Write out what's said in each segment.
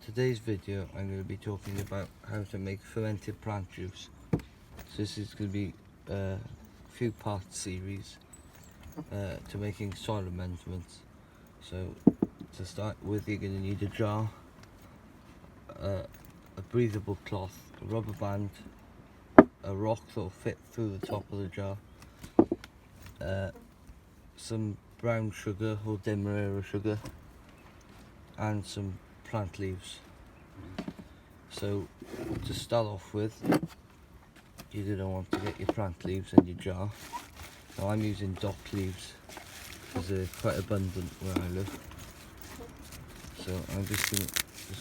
today's video I'm going to be talking about how to make fermented plant juice. So this is going to be a few part series to making soil amendments. So to start with, you're going to need a jar, a breathable cloth, a rubber band, a rock that will fit through the top of the jar, some brown sugar or demerara sugar, and some plant leaves. So to start off with, you're going to want to get your plant leaves in your jar. Now I'm using dock leaves because they're quite abundant where I live. So I'm just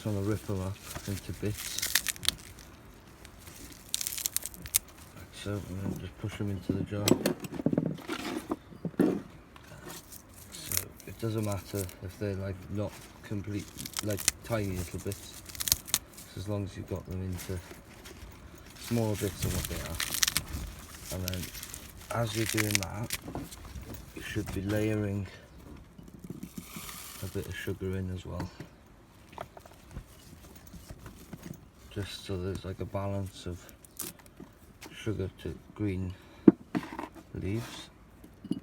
want to rip them up into bits. Like so, and then just push them into the jar. So it doesn't matter if they're like not complete, like tiny little bits, as long as you've got them into smaller bits than what they are. And then as you're doing that, you should be layering a bit of sugar in as well, just so there's like a balance of sugar to green leaves. So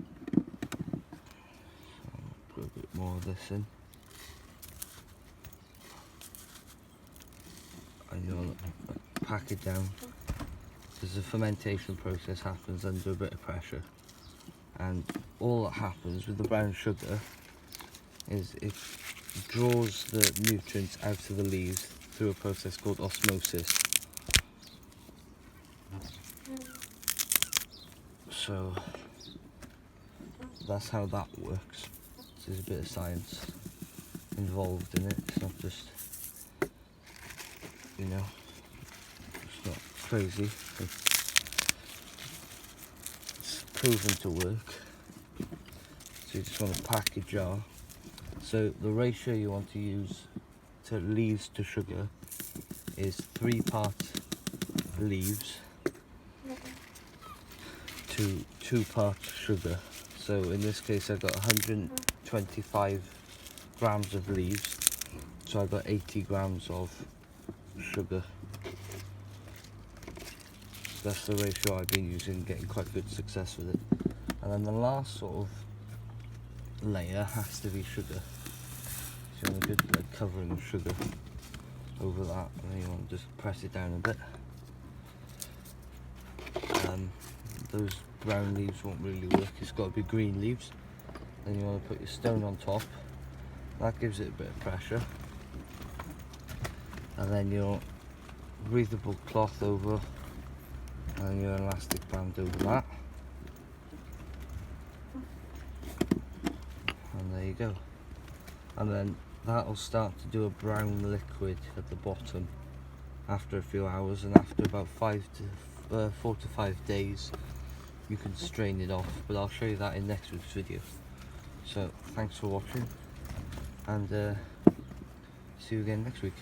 I'll put a bit more of this in, and you'll pack it down, because the fermentation process happens under a bit of pressure, and all that happens with the brown sugar is it draws the nutrients out of the leaves through a process called osmosis. So that's how that works. There's a bit of science involved in it. It's not just, you know, it's not crazy. It's proven to work. So you just want to pack your jar. So the ratio you want to use to leaves to sugar is 3 parts leaves to 2 parts sugar. So in this case I've got 125 grams of leaves, so I've got 80 grams of sugar. So that's the ratio I've been using, getting quite good success with it. And then the last sort of layer has to be sugar. So you want a good covering of sugar over that, and then you want to just press it down a bit. Those brown leaves won't really work, it's got to be green leaves. Then you want to put your stone on top, that gives it a bit of pressure, and then your breathable cloth over, and your elastic band over that, and there you go. And then that'll start to do a brown liquid at the bottom after a few hours, and after about 4 to 5 days you can strain it off, but I'll show you that in next week's video. So thanks for watching, and see you again next week.